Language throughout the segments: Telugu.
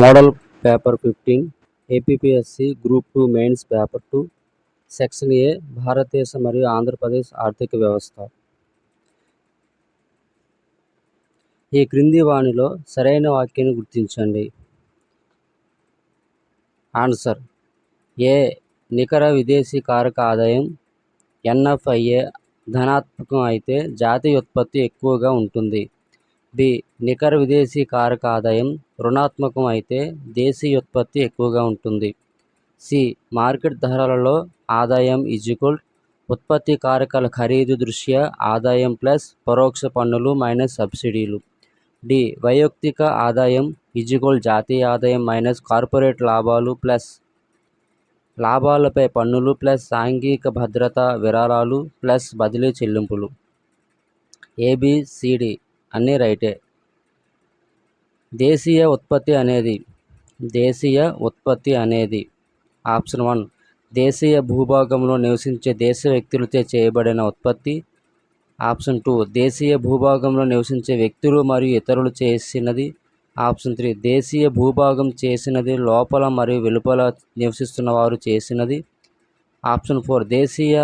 Model paper 15 APPSC group 2 mains paper 2 section ఏ భారతదేశ మరియు ఆంధ్రప్రదేశ్ ఆర్థిక వ్యవస్థ. ఈ క్రింది వానిలో సరైన వాక్యాన్ని గుర్తించండి. ఆన్సర్ ఏ. నికర విదేశీ కారక ఆదాయం ఎన్ఎఫ్ఐఏ ధనాత్మకం అయితే జాతీయ ఉత్పత్తి ఎక్కువగా ఉంటుంది. బి. నికర విదేశీ కారక ఆదాయం రుణాత్మకం అయితే దేశీయ ఉత్పత్తి ఎక్కువగా ఉంటుంది. సి. మార్కెట్ ధరలలో ఆదాయం ఉత్పత్తి కారకాల ఖరీదు దృష్ట్యా ఆదాయం ప్లస్ పరోక్ష పన్నులు మైనస్ సబ్సిడీలు. డి. వైయక్తిక ఆదాయం జాతీయ ఆదాయం మైనస్ కార్పొరేట్ లాభాలు ప్లస్ లాభాలపై పన్నులు ప్లస్ సాంఘిక భద్రత విరాళాలు ప్లస్ బదిలీ చెల్లింపులు. ఏబిసిడి అన్నీ రైటే. దేశీయ ఉత్పత్తి అనేది ఆప్షన్ 1 దేశీయ భూభాగంలో నివసించే దేశ వ్యక్తులచే చేయబడిన ఉత్పత్తి. ఆప్షన్ 2 దేశీయ భూభాగంలో నివసించే వ్యక్తులు మరియు ఇతరులు చేసినది. ఆప్షన్ 3 దేశీయ భూభాగం చేసినది లోపల మరియు వెలుపల నివసిస్తున్న వారు చేసినది. ఆప్షన్ 4 దేశీయ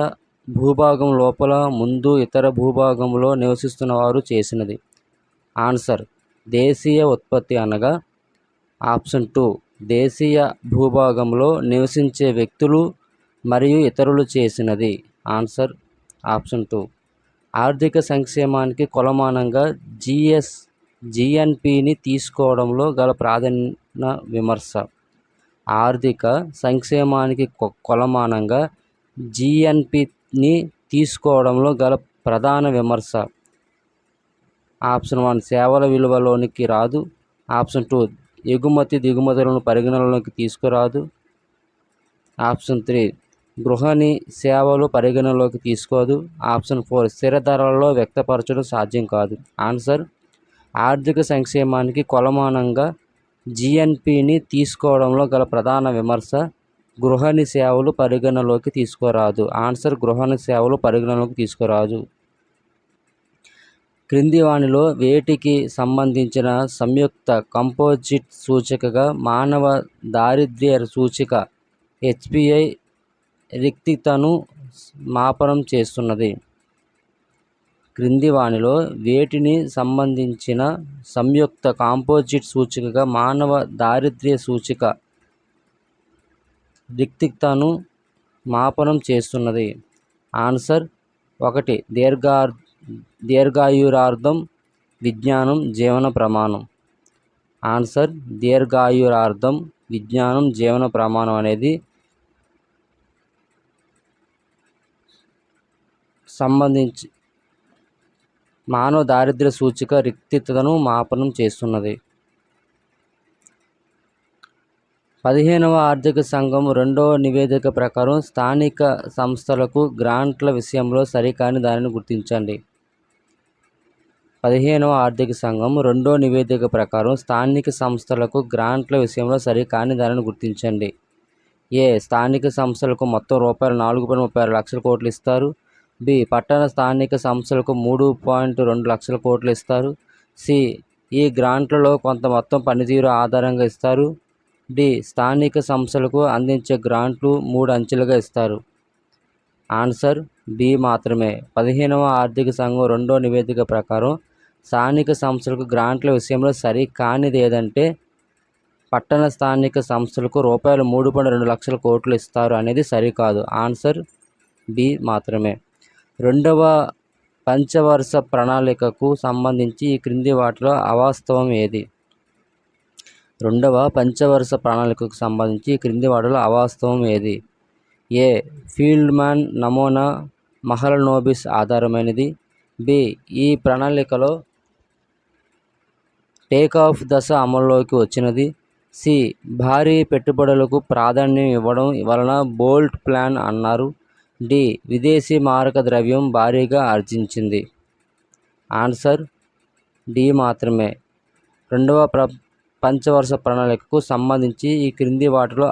భూభాగం లోపల ముందు ఇతర భూభాగంలో నివసిస్తున్న వారు చేసినది. ఆన్సర్ దేశీయ ఉత్పత్తి అనగా ఆప్షన్ 2 దేశీయ భూభాగంలో నివసించే వ్యక్తులు మరియు ఇతరులు చేసినది. Answer option 2. ఆర్థిక సంక్షేమానికి కొలమానంగా జిఎన్పిని తీసుకోవడంలో గల ప్రాధాన్య విమర్శ. ఆర్థిక సంక్షేమానికి కొలమానంగా జిఎన్పిని తీసుకోవడంలో గల ప్రధాన విమర్శ. ఆప్షన్ 1 సేవల విలువలోనికి రాదు. ఆప్షన్ 2 ఎగుమతి దిగుమతులను పరిగణనలోకి తీసుకురాదు. ఆప్షన్ 3 గృహిణి సేవలు పరిగణనలోకి తీసుకోదు. ఆప్షన్ 4 స్థిర ధరలలో వ్యక్తపరచడం సాధ్యం కాదు. ఆన్సర్ ఆర్థిక సంక్షేమానికి కొలమానంగా జిఎన్పిని తీసుకోవడంలో గల ప్రధాన విమర్శ గృహిణి సేవలు పరిగణనలోకి తీసుకురాదు. ఆన్సర్ గృహిణి సేవలు పరిగణనలోకి తీసుకురాదు. క్రింది వానిలో వేటికి సంబంధించిన సంయుక్త కంపోజిట్ సూచికగా మానవ దారిద్ర్య సూచిక హెచ్పిఐ రిక్తితను మాపనం చేస్తున్నది. క్రింది వానిలో వేటిని సంబంధించిన సంయుక్త కాంపోజిట్ సూచికగా మానవ దారిద్ర్య సూచిక రిక్తితను మాపనం చేస్తున్నది. ఆన్సర్ 1 దీర్ఘాయురార్థం విజ్ఞానం జీవన ప్రమాణం. ఆన్సర్ దీర్ఘాయురార్థం విజ్ఞానం జీవన ప్రమాణం అనేది సంబంధించి మానవ దారిద్ర్య సూచిక రిక్తితను మాపనం చేస్తున్నది. 15వ ఆర్థిక సంఘం 2వ నివేదిక ప్రకారం స్థానిక సంస్థలకు గ్రాంట్ల విషయంలో సరికాని దానిని గుర్తించండి. 15వ ఆర్థిక సంఘం 2వ నివేదిక ప్రకారం స్థానిక సంస్థలకు గ్రాంట్ల విషయంలో సరికాని దానిని గుర్తించండి. ఏ. స్థానిక సంస్థలకు మొత్తం రూపాయలు 4.36 లక్షల కోట్లు ఇస్తారు. బి. పట్టణ స్థానిక సంస్థలకు 3.2 లక్షల కోట్లు ఇస్తారు. సి. ఈ గ్రాంట్లలో కొంత మొత్తం పనితీరు ఆధారంగా ఇస్తారు. డి. స్థానిక సంస్థలకు అందించే గ్రాంట్లు 3 అంచెలుగా ఇస్తారు. ఆన్సర్ బి మాత్రమే. 15వ ఆర్థిక సంఘం 2వ నివేదిక ప్రకారం స్థానిక సంస్థలకు గ్రాంట్ల విషయంలో సరికానిది ఏదంటే పట్టణ స్థానిక సంస్థలకు రూపాయలు 3.2 లక్షల కోట్లు ఇస్తారు అనేది సరికాదు. ఆన్సర్ బి మాత్రమే. 2వ పంచవర్ష ప్రణాళికకు సంబంధించి ఈ క్రింది వాటిలో అవాస్తవం ఏది? 2వ పంచవర్ష ప్రణాళికకు సంబంధించి ఈ క్రింది వాటిలో అవాస్తవం ఏది? ఏ. ఫీల్డ్మాన్ నమూనా మహలనోబిస్ ఆధారమైనది. బి. ఈ ప్రణాళికలో టేకాఫ్ దశ అమల్లోకి వచ్చినది. సి. భారీ పెట్టుబడులకు ప్రాధాన్యం ఇవ్వడం వలన బోల్ట్ ప్లాన్ అన్నారు. డి. విదేశీ మారక ద్రవ్యం భారీగా ఆర్జించింది. ఆన్సర్ డి మాత్రమే. 2వ పంచవర్ష ప్రణాళికకు సంబంధించి ఈ క్రింది వాటిలో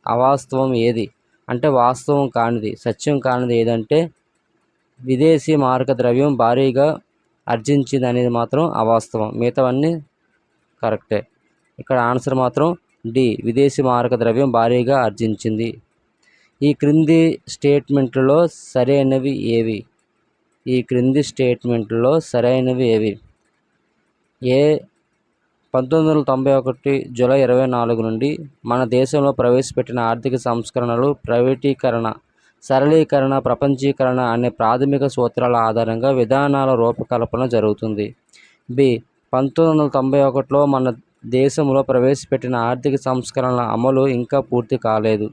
అవాస్తవం ఏది అంటే వాస్తవం కానిది సత్యం కానిది ఏదంటే విదేశీ మారక ద్రవ్యం భారీగా ఆర్జించింది అనేది మాత్రం అవాస్తవం. మిగతావన్నీ కరెక్టే. ఇక్కడ ఆన్సర్ మాత్రం డి, విదేశీ మారక ద్రవ్యం భారీగా ఆర్జించింది. ఈ క్రింది స్టేట్మెంట్లలో సరైనవి ఏవి? ఈ క్రింది స్టేట్మెంట్లలో సరైనవి ఏవి? ఏ 1991 జూలై 24 నుండి మన దేశంలో ప్రవేశపెట్టిన ఆర్థిక సంస్కరణలు ప్రైవేటీకరణ, సరళీకరణ, ప్రపంచీకరణ అనే ప్రాథమిక సూత్రాల ఆధారంగా విధానాల రూపకల్పన జరుగుతుంది. బి, 1991లో మన దేశంలో ప్రవేశపెట్టిన ఆర్థిక సంస్కరణల అమలు ఇంకా పూర్తి కాలేదు.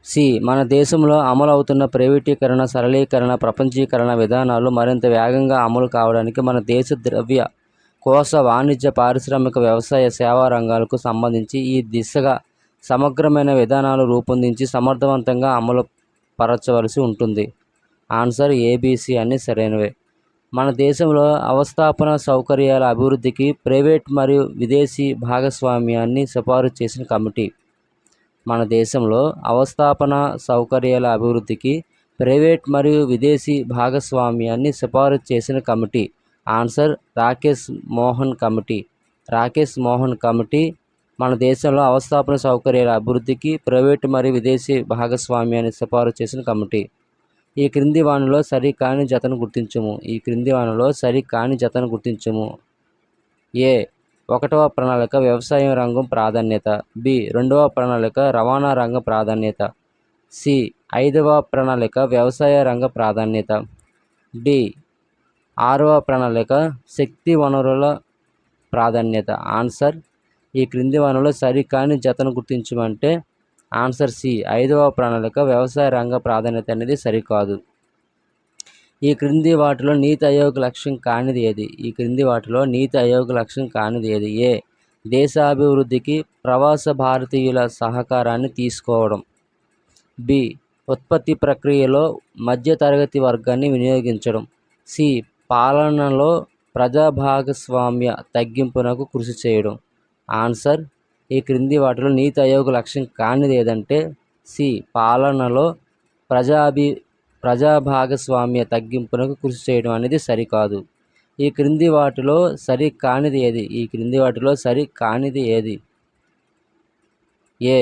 సి, మన దేశంలో అమలు అవుతున్న ప్రైవేటీకరణ, సరళీకరణ, ప్రపంచీకరణ విధానాలు మరింత వేగంగా అమలు కావడానికి మన దేశ ద్రవ్య, కోశ, వాణిజ్య, పారిశ్రామిక, వ్యవసాయ, సేవా రంగాలకు సంబంధించి ఈ దిశగా సమగ్రమైన విధానాలు రూపొందించి సమర్థవంతంగా అమలు పరచవలసి ఉంటుంది. ఆన్సర్ ఏబిసి అన్ని సరైనవే. మన దేశంలో అవస్థాపన సౌకర్యాల అభివృద్ధికి ప్రైవేట్ మరియు విదేశీ భాగస్వామ్యాన్ని సిఫారసు చేసిన కమిటీ. మన దేశంలో అవస్థాపన సౌకర్యాల అభివృద్ధికి ప్రైవేట్ మరియు విదేశీ భాగస్వామ్యాన్ని సిఫారసు చేసిన committee. Answer Rakesh Mohan committee. Rakesh Mohan committee మన దేశంలో అవస్థాపన సౌకర్యాల అభివృద్ధికి ప్రైవేట్ మరియు విదేశీ భాగస్వామ్యాన్ని సిఫారసు చేసిన కమిటీ. ఈ క్రింది వానిలో సరికాని జతను గుర్తించుము. ఈ క్రింది వానిలో సరికాని జతను గుర్తించుము. ఏ, 1వ ప్రణాళిక వ్యవసాయం రంగం ప్రాధాన్యత. బి, 2వ ప్రణాళిక రవాణా రంగ ప్రాధాన్యత. సి, 5వ ప్రణాళిక వ్యవసాయ రంగ ప్రాధాన్యత. డి, 6వ ప్రణాళిక శక్తి వనరుల ప్రాధాన్యత. ఆన్సర్ ఈ క్రింది వానిలో సరికాని జతను గుర్తించమంటే ఆన్సర్ సి, 5వ ప్రణాళిక వ్యవసాయ రంగ ప్రాధాన్యత అనేది సరికాదు. ఈ క్రింది వాటిలో నీతి ఆయోగ్ లక్ష్యం కానిది ఏది? ఈ క్రింది వాటిలో నీతి ఆయోగ్ లక్ష్యం కానిది ఏది? ఏ, దేశాభివృద్ధికి ప్రవాస భారతీయుల సహకారాన్ని తీసుకోవడం. బి, ఉత్పత్తి ప్రక్రియలో మధ్యతరగతి వర్గాన్ని వినియోగించడం. సి, పాలనలో ప్రజా భాగస్వామ్య తగ్గింపునకు కృషి చేయడం. ఆన్సర్ ఈ క్రింది వాటిలో నీతి ఆయోగ్ లక్ష్యం కానిది ఏదంటే సి, పాలనలో ప్రజా భాగస్వామ్య తగ్గింపునకు కృషి చేయడం అనేది సరికాదు. ఈ క్రింది వాటిలో సరి కానిది ఏది? ఈ క్రింది వాటిలో సరి కానిది ఏది? ఏ,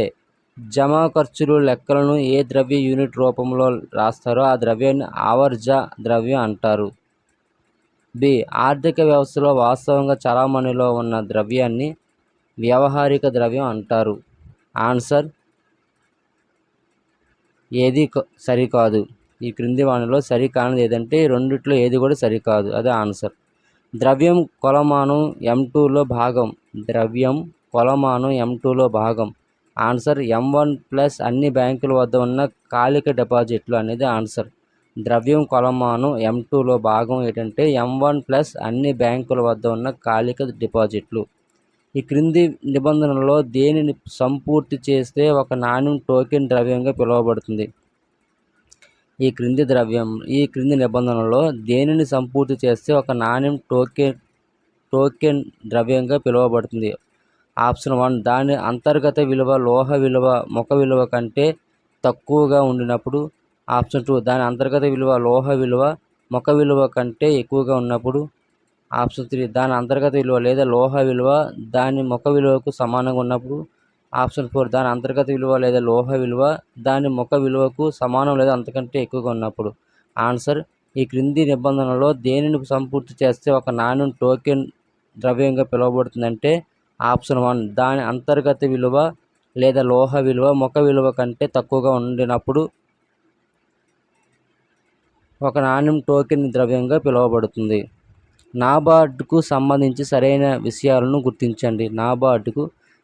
జమా ఖర్చులు లెక్కలను ఏ ద్రవ్య యూనిట్ రూపంలో రాస్తారో ఆ ద్రవ్యాన్ని ఆవర్జ ద్రవ్యం అంటారు. బి, ఆర్థిక వ్యవస్థలో వాస్తవంగా చలామణిలో ఉన్న ద్రవ్యాన్ని వ్యవహారిక ద్రవ్యం అంటారు. ఆన్సర్ ఏది సరికాదు. ఈ క్రింది వానిలో సరికానిది ఏదంటే రెండిట్లో ఏది కూడా సరికాదు. అదే ఆన్సర్. ద్రవ్యం కొలమానం M2లో భాగం. ద్రవ్యం కొలమానం M2లో భాగం. ఆన్సర్ M1 + అన్ని బ్యాంకుల వద్ద ఉన్న కాలిక డిపాజిట్లు అనేది ఆన్సర్. ద్రవ్యం కొలమానం M2లో భాగం ఏంటంటే M1 + అన్ని బ్యాంకుల వద్ద ఉన్న కాలిక డిపాజిట్లు. ఈ క్రింది నిబంధనలో దేనిని సంపూర్తి చేస్తే ఒక నాణ్యం టోకెన్ ద్రవ్యంగా పిలువబడుతుంది? ఈ క్రింది నిబంధనలో దేనిని సంపూర్తి చేస్తే ఒక నాణ్యం టోకెన్ ద్రవ్యంగా పిలువబడుతుంది? ఆప్షన్ 1, దాని అంతర్గత విలువ లోహ విలువ ముఖ విలువ కంటే తక్కువగా ఉండినప్పుడు. ఆప్షన్ 2, దాని అంతర్గత విలువ లోహ విలువ ముఖ విలువ కంటే ఎక్కువగా ఉన్నప్పుడు. ఆప్షన్ 3, దాని అంతర్గత విలువ లేదా లోహ విలువ దాని ముఖ విలువకు సమానంగా ఉన్నప్పుడు. ఆప్షన్ 4, దాని అంతర్గత విలువ లేదా లోహ విలువ దాని ముఖ విలువకు సమానం లేదా అంతకంటే ఎక్కువగా ఉన్నప్పుడు. ఆన్సర్ ఈ క్రింది నిబంధనలో దేనిని సంపూర్తి చేస్తే ఒక నాణ్యం టోకెన్ ద్రవ్యంగా పిలువబడుతుందంటే ఆప్షన్ 1, దాని అంతర్గత విలువ లేదా లోహ విలువ ముఖ విలువ కంటే తక్కువగా ఉండినప్పుడు ఒక నాణ్యం టోకెన్ ద్రవ్యంగా పిలువబడుతుంది. నాబార్డుకు సంబంధించి సరైన విషయాలను గుర్తించండి. నాబార్డుకు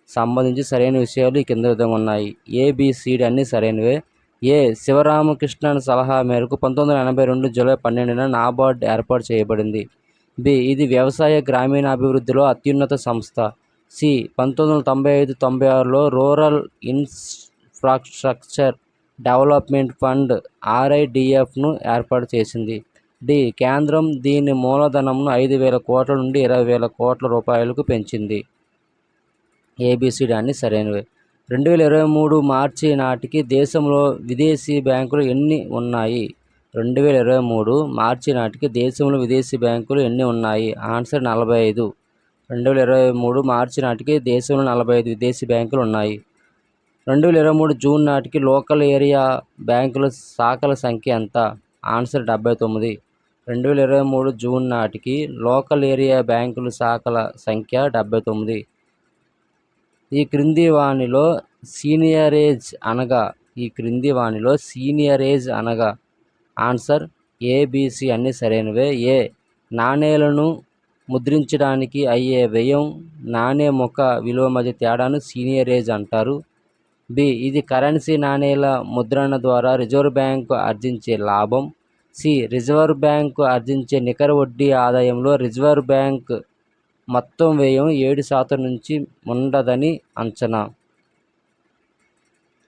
సంబంధించి సరైన విషయాలు ఈ కింద విధంగా ఉన్నాయి. ఏబిసిడి అన్ని సరైనవే. ఏ, శివరామకృష్ణన్ సలహా మేరకు 1982 జూలై 12న నాబార్డు ఏర్పాటు చేయబడింది. బి, ఇది వ్యవసాయ గ్రామీణాభివృద్ధిలో అత్యున్నత సంస్థ. సి, 1995-96లో రూరల్ ఇన్ఫ్రాస్ట్రక్చర్ డెవలప్మెంట్ ఫండ్ RIDFను ఏర్పాటు చేసింది. డి, కేంద్రం దీని మూలధనంను 5,000 కోట్ల నుండి 20,000 కోట్ల రూపాయలకు పెంచింది. ఏబిసిడి అన్ని సరైనవే. 2023 మార్చి నాటికి దేశంలో విదేశీ బ్యాంకులు ఎన్ని ఉన్నాయి? 2023 మార్చి నాటికి దేశంలో విదేశీ బ్యాంకులు ఎన్ని ఉన్నాయి? ఆన్సర్ 45. 2023 మార్చి నాటికి దేశంలో 45 విదేశీ బ్యాంకులు ఉన్నాయి. 2023 జూన్ నాటికి లోకల్ ఏరియా బ్యాంకుల శాఖల సంఖ్య ఎంత? ఆన్సర్ 79. 2023 జూన్ నాటికి లోకల్ ఏరియా బ్యాంకుల శాఖల సంఖ్య 79. ఈ క్రింది వానిలో సీనియరేజ్ అనగా ఆన్సర్ ఏబిసి అన్ని సరైనవే. ఏ. నాణేలను ముద్రించడానికి అయ్యే వ్యయం, నాణే ముఖ విలువ మధ్య తేడాను సీనియరేజ్ అంటారు. బి. ఇది కరెన్సీ నాణేల ముద్రణ ద్వారా రిజర్వ్ బ్యాంకు ఆర్జించే లాభం. సి. రిజర్వ్ బ్యాంకు ఆర్జించే నికర వడ్డీ ఆదాయంలో రిజర్వ్ బ్యాంక్ మొత్తం వ్యయం 7% నుంచి ఉండదని అంచనా.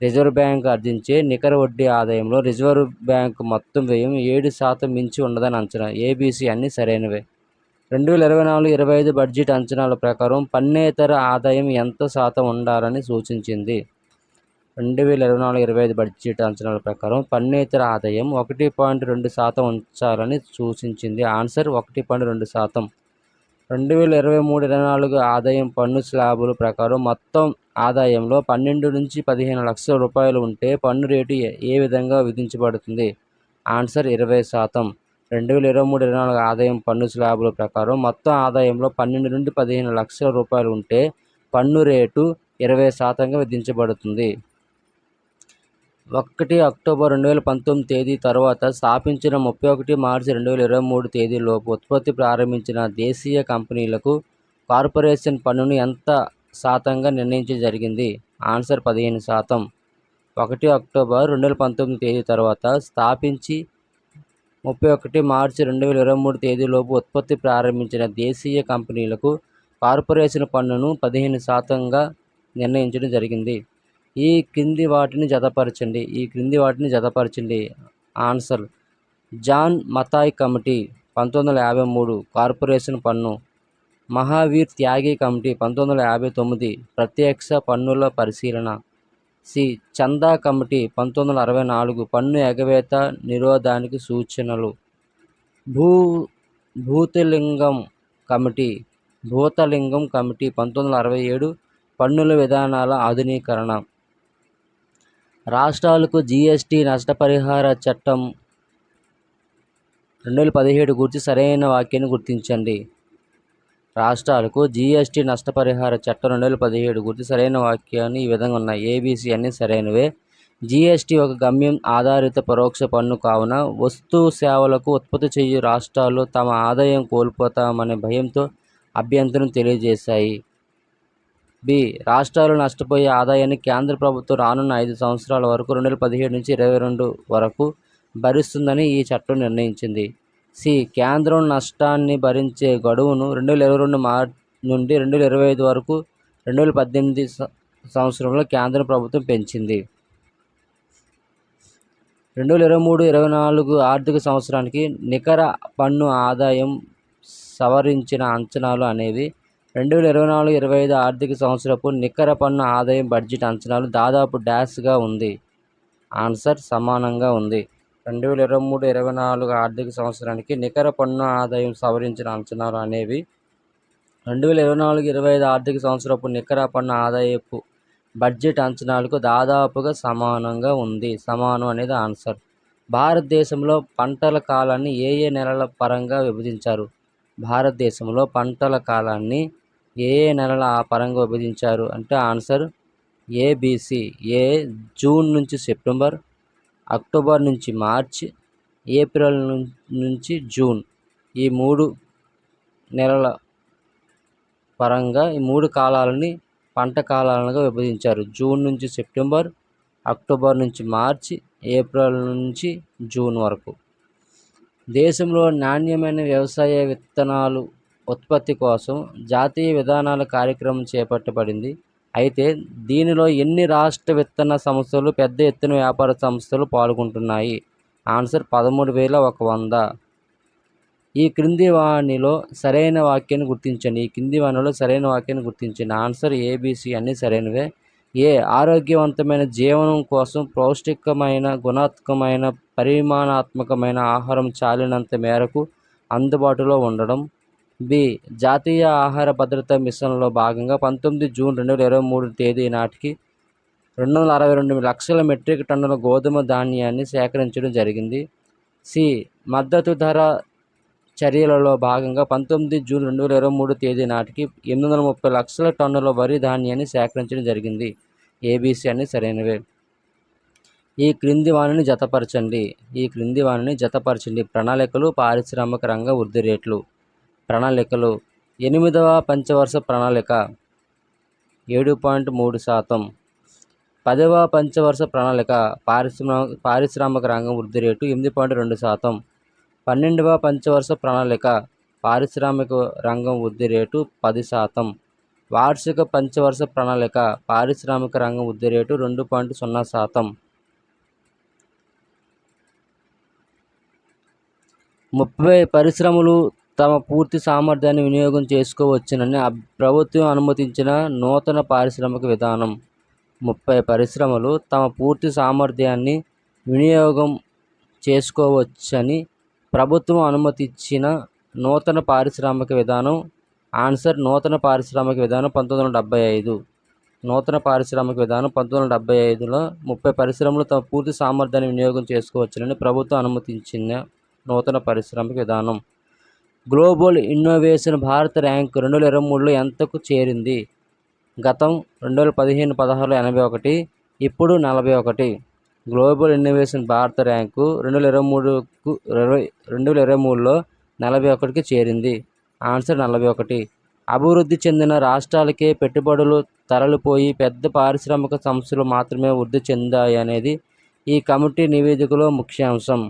రిజర్వ్ బ్యాంక్ ఆర్జించే నికర వడ్డీ ఆదాయంలో రిజర్వ్ బ్యాంక్ మొత్తం వ్యయం 7% మించి ఉండదని అంచనా. ఏబిసి అన్ని సరైనవే. 2024-25 బడ్జెట్ అంచనాల ప్రకారం పన్నేతర ఆదాయం ఎంత శాతం ఉండాలని సూచించింది? 2024-25 బడ్జెట్ అంచనాల ప్రకారం పన్నేతర ఆదాయం 1.2% ఉంచాలని సూచించింది. ఆన్సర్ 1.2%. 2023-24 ఆదాయం పన్ను స్లాబుల ప్రకారం మొత్తం ఆదాయంలో 12 నుంచి 15 లక్షల రూపాయలు ఉంటే పన్ను రేటు ఏ విధంగా విధించబడుతుంది? ఆన్సర్ 20%. 2023-24 ఆదాయం పన్ను స్లాబుల ప్రకారం మొత్తం ఆదాయంలో 12 నుండి 15 లక్షల రూపాయలు ఉంటే పన్ను రేటు 20%గా విధించబడుతుంది. 1 అక్టోబర్ 2019 తేదీ తర్వాత స్థాపించిన 31 మార్చి 2023 తేదీలోపు ఉత్పత్తి ప్రారంభించిన దేశీయ కంపెనీలకు కార్పొరేషన్ పన్నును ఎంత శాతంగా నిర్ణయించడం జరిగింది? ఆన్సర్ 15%. 1 అక్టోబర్ 2019 తేదీ తర్వాత స్థాపించి 31 మార్చి 2023 తేదీలోపు ఉత్పత్తి ప్రారంభించిన దేశీయ కంపెనీలకు కార్పొరేషన్ పన్నును 15%గా నిర్ణయించడం జరిగింది. ఈ క్రింది వాటిని జతపరచండి. Answer. John Matthai committee 1953 corporation పన్ను. మహావీర్ త్యాగి కమిటీ 1959 ప్రత్యక్ష పన్నుల పరిశీలన. సి. చందా కమిటీ 1964 పన్ను ఎగవేత నిరోధానికి సూచనలు. భూతలింగం కమిటీ 1967 పన్నుల విధానాల ఆధునీకరణ. రాష్ట్రాలకు జీఎస్టీ నష్టపరిహార చట్టం 2017 గురించి సరైన వాక్యాన్ని గుర్తించండి. రాష్ట్రాలకు జీఎస్టీ నష్టపరిహార చట్టం 2017 గురించి సరైన వాక్యాన్ని ఈ విధంగా ఉన్నాయి. ఏబిసి అన్ని సరైనవే. జీఎస్టీ ఒక గమ్యం ఆధారిత పరోక్ష పన్ను కావున వస్తు సేవలకు ఉత్పత్తి చేయు రాష్ట్రాలు తమ ఆదాయం కోల్పోతామనే భయంతో అభ్యంతరం తెలియజేశాయి. బి. రాష్ట్రాలు నష్టపోయే ఆదాయాన్ని కేంద్ర ప్రభుత్వం రానున్న 5 సంవత్సరాల వరకు 2017 నుంచి 2022 వరకు భరిస్తుందని ఈ చట్టం నిర్ణయించింది. సి. కేంద్రం నష్టాన్ని భరించే గడువును 2022 మార్చి నుండి 2025 వరకు 2018 సంవత్సరంలో కేంద్ర ప్రభుత్వం పెంచింది. 2023-24 ఆర్థిక సంవత్సరానికి నికర పన్ను ఆదాయం సవరించిన అంచనాలు అనేవి 2024-25 ఆర్థిక సంవత్సరపు నికర పన్ను ఆదాయం బడ్జెట్ అంచనాలు దాదాపు డాష్గా ఉంది. ఆన్సర్ సమానంగా ఉంది. 2023-24 ఆర్థిక సంవత్సరానికి నికర పన్ను ఆదాయం సవరించిన అంచనాలు అనేవి 2024-25 ఆర్థిక సంవత్సరపు నికర పన్ను ఆదాయపు బడ్జెట్ అంచనాలకు దాదాపుగా సమానంగా ఉంది. సమానం అనేది ఆన్సర్. భారతదేశంలో పంటల కాలాన్ని ఏ నెలల పరంగా విభజించారు? భారతదేశంలో పంటల కాలాన్ని ఏ నెలల పరంగా విభజించారు అంటే ఆన్సర్ ఏబిసి. ఏ జూన్ నుంచి సెప్టెంబర్, అక్టోబర్ నుంచి మార్చ్, ఏప్రిల్ నుంచి జూన్ ఈ 3 నెలల పరంగా ఈ 3 కాలాలని పంట కాలాలుగా విభజించారు. జూన్ నుంచి సెప్టెంబర్, అక్టోబర్ నుంచి మార్చి, ఏప్రిల్ నుంచి జూన్ వరకు. దేశంలో నాణ్యమైన వ్యవసాయ విత్తనాలు ఉత్పత్తి కోసం జాతీయ విధానాల కార్యక్రమం చేపట్టబడింది. అయితే దీనిలో ఎన్ని రాష్ట్ర విత్తన సంస్థలు, పెద్ద ఎత్తున వ్యాపార సంస్థలు పాల్గొంటున్నాయి? ఆన్సర్ 13,100. ఈ క్రింది వానిలో సరైన వాక్యాన్ని గుర్తించండి. ఆన్సర్ ఏబిసి అన్ని సరైనవే. ఆరోగ్యవంతమైన జీవనం కోసం పౌష్టికమైన, గుణాత్మకమైన, పరిమాణాత్మకమైన ఆహారం చాలినంత మేరకు అందుబాటులో ఉండడం. జాతీయ ఆహార భద్రతా మిషన్లో భాగంగా 19 జూన్ 2023 తేదీ నాటికి 262 లక్షల మెట్రిక్ టన్నుల గోధుమ ధాన్యాన్ని సేకరించడం జరిగింది. మద్దతు ధర చర్యలలో భాగంగా 19 జూన్ 2023 తేదీ నాటికి 830 లక్షల టన్నుల వరి ధాన్యాన్ని సేకరించడం జరిగింది. ABC అన్ని సరైనవే. ఈ క్రింది వానిని జతపరచండి. ప్రణాళికలు, పారిశ్రామిక రంగ వృద్ధి రేట్లు. ప్రణాళికలు: 8వ పంచవర్ష ప్రణాళిక 7.3%. 10వ పంచవర్ష ప్రణాళిక పారిశ్రామిక రంగం వృద్ధి రేటు 8.2%. 12వ పంచవర్ష ప్రణాళిక పారిశ్రామిక రంగం వృద్ధి రేటు 10%. వార్షిక పంచవర్ష ప్రణాళిక పారిశ్రామిక రంగం వృద్ధి రేటు 2.0%. 30 పరిశ్రమలు తమ పూర్తి సామర్థ్యాన్ని వినియోగం చేసుకోవచ్చునని ప్రభుత్వం అనుమతించిన నూతన పారిశ్రామిక విధానం. 30 పరిశ్రమలు తమ పూర్తి సామర్థ్యాన్ని వినియోగం చేసుకోవచ్చని ప్రభుత్వం అనుమతించిన నూతన పారిశ్రామిక విధానం. ఆన్సర్: నూతన పారిశ్రామిక విధానం 1975. నూతన పారిశ్రామిక విధానం 1975లో 30 పరిశ్రమలు తమ పూర్తి సామర్థ్యాన్ని వినియోగం చేసుకోవచ్చునని ప్రభుత్వం అనుమతించిన నూతన పారిశ్రామిక విధానం. గ్లోబల్ ఇన్నోవేషన్ భారత్ ర్యాంక్ 2023లో ఎంతకు చేరింది? గతం 2015-16లో 81, ఇప్పుడు 41. గ్లోబల్ ఇన్నోవేషన్ భారత ర్యాంకు 2023లో 41కి చేరింది. ఆన్సర్: 41. అభివృద్ధి చెందిన రాష్ట్రాలకే పెట్టుబడులు తరలిపోయి పెద్ద పారిశ్రామిక సంస్థలు మాత్రమే వృద్ధి చెందాయనేది ఈ కమిటీ నివేదికలో ముఖ్యాంశం.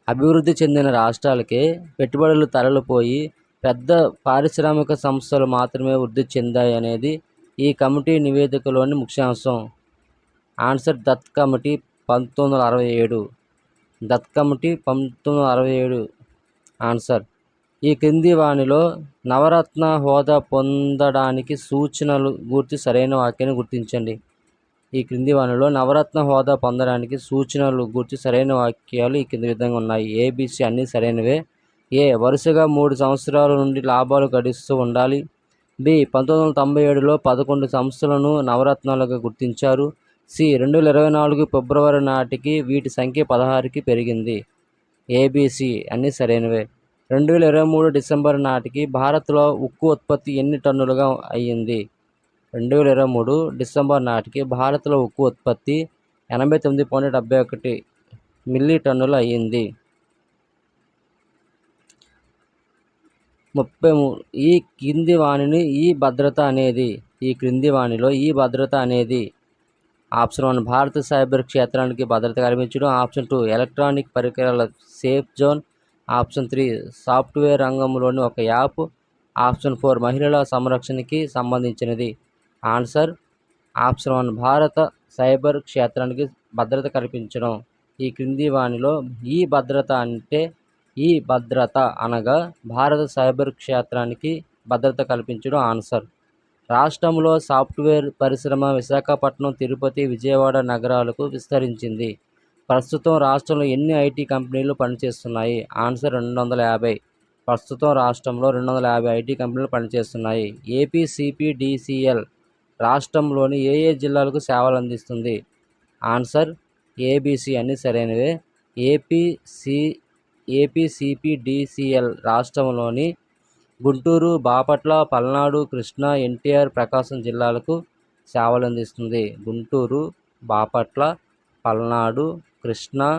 అభివృద్ధి చెందిన రాష్ట్రాలకే పెట్టుబడులు తరలిపోయి పెద్ద పారిశ్రామిక సంస్థలు మాత్రమే వృద్ధి చెందాయనేది ఈ కమిటీ నివేదికలోని ముఖ్యాంశం. Answer: Dutt committee 1967. Dutt committee 1967. Answer: ఈ క్రింది వానిలో నవరత్న హోదా పొందడానికి సూచనలు గూర్చి సరైన వాక్యాన్ని గుర్తించండి. ఈ క్రింది వానిలో నవరత్న హోదా పొందడానికి సూచనలు గూర్చి సరైన వాక్యాలు ఈ కింది విధంగా ఉన్నాయి. ABC అన్నీ సరైనవే. వరుసగా 3 సంవత్సరాల నుండి లాభాలు గడిస్తూ ఉండాలి. 1997లో 11 సంస్థలను నవరత్నాలుగా గుర్తించారు. 2024 ఫిబ్రవరి నాటికి వీటి సంఖ్య 16కి పెరిగింది. ABC అన్నీ సరైనవే. 2023 డిసెంబర్ నాటికి భారత్లో ఉక్కు ఉత్పత్తి ఎన్ని టన్నులుగా అయ్యింది? 2023 డిసెంబర్ నాటికి భారత్లో ఉక్కు ఉత్పత్తి 89.71 మిల్లీ టన్నులు అయ్యింది. 33. ఈ క్రింది వానిలో ఈ భద్రత అనేది ఆప్షన్ 1 భారత సైబర్ క్షేత్రానికి భద్రత కల్పించడం. ఆప్షన్ 2 ఎలక్ట్రానిక్ పరికరాల సేఫ్ జోన్. ఆప్షన్ 3 సాఫ్ట్వేర్ రంగంలోని ఒక యాప్. ఆప్షన్ 4 మహిళల సంరక్షణకి సంబంధించినది. ఆన్సర్: ఆప్షన్ 1 భారత సైబర్ క్షేత్రానికి భద్రత కల్పించడం. ఈ క్రింది వానిలో ఈ భద్రత అనగా భారత సైబర్ క్షేత్రానికి భద్రత కల్పించడం. ఆన్సర్: రాష్ట్రంలో సాఫ్ట్వేర్ పరిశ్రమ విశాఖపట్నం, తిరుపతి, విజయవాడ నగరాలకు విస్తరించింది. ప్రస్తుతం రాష్ట్రంలో ఎన్ని IT కంపెనీలు పనిచేస్తున్నాయి? ఆన్సర్: 250. ప్రస్తుతం రాష్ట్రంలో 250 IT కంపెనీలు పనిచేస్తున్నాయి. APCPDCL రాష్ట్రంలోని ఏ జిల్లాలకు సేవలు అందిస్తుంది? ఆన్సర్: ABC అన్నీ సరైనవే. APCPDCL రాష్ట్రంలోని గుంటూరు, బాపట్ల, పల్నాడు, కృష్ణా, NTR, ప్రకాశం జిల్లాలకు సేవలు అందిస్తుంది. గుంటూరు, బాపట్ల, పల్నాడు, కృష్ణా,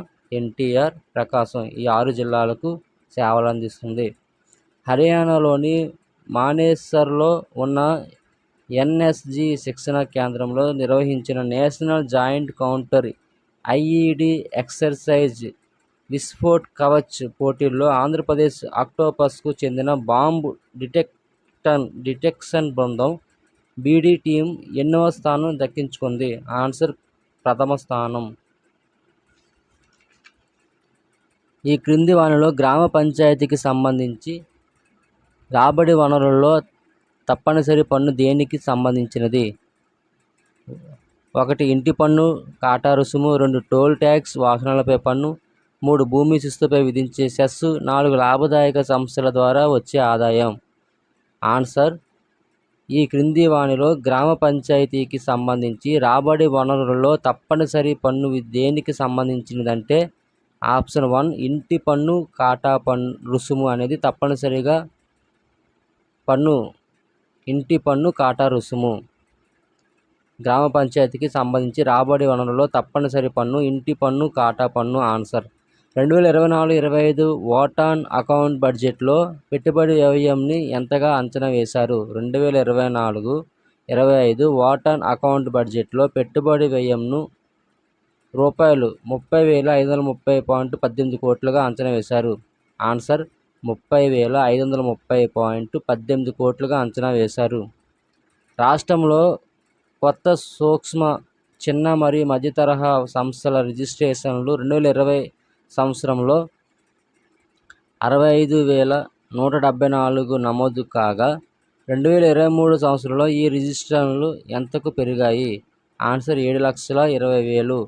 NTR, ప్రకాశం ఈ 6 జిల్లాలకు సేవలు అందిస్తుంది. హర్యానాలోని మానేసర్లో ఉన్న NSG శిక్షణ కేంద్రంలో నిర్వహించిన national joint counter IED exercise Vishphot Kavach పోటీల్లో ఆంధ్రప్రదేశ్ ఆక్టోపస్కు చెందిన బాంబు డిటెక్షన్ బృందం BD టీం ఎన్నవ స్థానం దక్కించుకుంది? ఆన్సర్: ప్రథమ స్థానం. ఈ క్రింది వానిలో గ్రామ పంచాయతీకి సంబంధించి రాబడి వనరుల్లో తప్పనిసరి పన్ను దేనికి సంబంధించినది? 1 ఇంటి పన్ను కాటా రుసుము, 2 టోల్ ట్యాక్స్ వాహనాలపై పన్ను, 3 భూమి శిస్తుపై విధించే సెస్, 4 లాభదాయక సంస్థల ద్వారా వచ్చే ఆదాయం. ఆన్సర్ ఈ క్రింది వానిలో గ్రామ పంచాయతీకి సంబంధించి రాబడి వనరులలో తప్పనిసరి పన్ను దేనికి సంబంధించినదంటే ఆప్షన్ 1 ఇంటి పన్ను కాటా రుసుము అనేది తప్పనిసరిగా పన్ను. ఇంటి పన్ను కాటా రుసుము గ్రామ పంచాయతీకి సంబంధించి రాబడి వనరులలో తప్పనిసరి పన్ను ఇంటి పన్ను కాటా పన్ను. ఆన్సర్ 2024-25 ఓటాన్ అకౌంట్ బడ్జెట్లో పెట్టుబడి వ్యయంని ఎంతగా అంచనా వేశారు? 2024-25 ఓటాన్ అకౌంట్ బడ్జెట్లో పెట్టుబడి వ్యయంను రూపాయలు 30,530.18 కోట్లుగా అంచనా వేశారు. ఆన్సర్ 30,530.18 కోట్లుగా అంచనా వేశారు. రాష్ట్రంలో కొత్త సూక్ష్మ, చిన్న మరియు మధ్య తరహా సంస్థల రిజిస్ట్రేషన్లు 2020 సంవత్సరంలో 65,174 నమోదు కాగా 2023 సంవత్సరంలో ఈ రిజిస్ట్రేషన్లు ఎంతకు పెరిగాయి? ఆన్సర్ 7,20,000.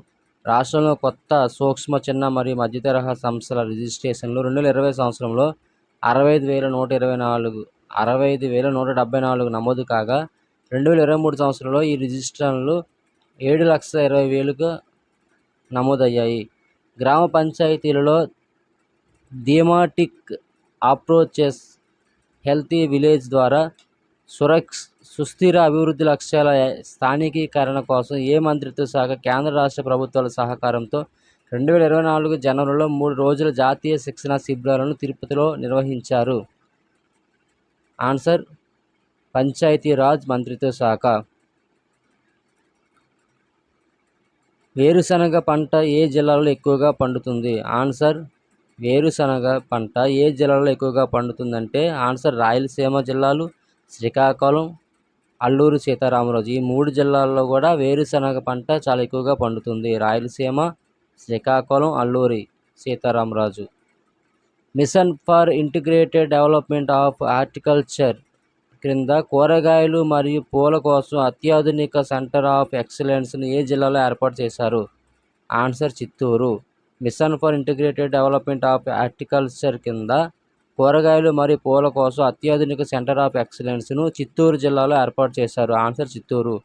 రాష్ట్రంలో కొత్త సూక్ష్మ, చిన్న మరియు మధ్య తరహా సంస్థల రిజిస్ట్రేషన్లు 2020 సంవత్సరంలో 65,174 నమోదు కాగా 2023 సంవత్సరంలో ఈ రిజిస్ట్రేషన్లు 7,20,000గా నమోదయ్యాయి. గ్రామ పంచాయతీలలో థీమాటిక్ అప్రోచెస్ హెల్తీ విలేజ్ ద్వారా సుస్థిర అభివృద్ధి లక్ష్యాల స్థానికీకరణ కోసం ఏ మంత్రిత్వ శాఖ కేంద్ర రాష్ట్ర ప్రభుత్వాల సహకారంతో 2024 జనవరిలో 3 రోజుల జాతీయ శిక్షణా శిబిరాలను తిరుపతిలో నిర్వహించారు? ఆన్సర్ పంచాయతీరాజ్ మంత్రిత్వ శాఖ. వేరుశనగ పంట ఏ జిల్లాలో ఎక్కువగా పండుతుంది? ఆన్సర్ వేరుశనగ పంట ఏ జిల్లాలో ఎక్కువగా పండుతుందంటే ఆన్సర్ రాయలసీమ జిల్లాలు, శ్రీకాకుళం, అల్లూరు సీతారామరాజు. ఈ 3 జిల్లాల్లో కూడా వేరుశనగ పంట చాలా ఎక్కువగా పండుతుంది. Rayalaseema, Srikakulam, Alluri Sitaramaraju. Mission for integrated development of horticulture క్రింద కూరగాయలు మరియు పూల కోసం అత్యాధునిక సెంటర్ ఆఫ్ ఎక్సలెన్స్ను ఏ జిల్లాలో ఏర్పాటు చేశారు? Answer Chittoor. Mission for integrated development of horticulture కింద కూరగాయలు మరియు పూల కోసం అత్యాధునిక సెంటర్ ఆఫ్ ఎక్సలెన్స్ను చిత్తూరు జిల్లాలో ఏర్పాటు చేశారు. ఆన్సర్ చిత్తూరు.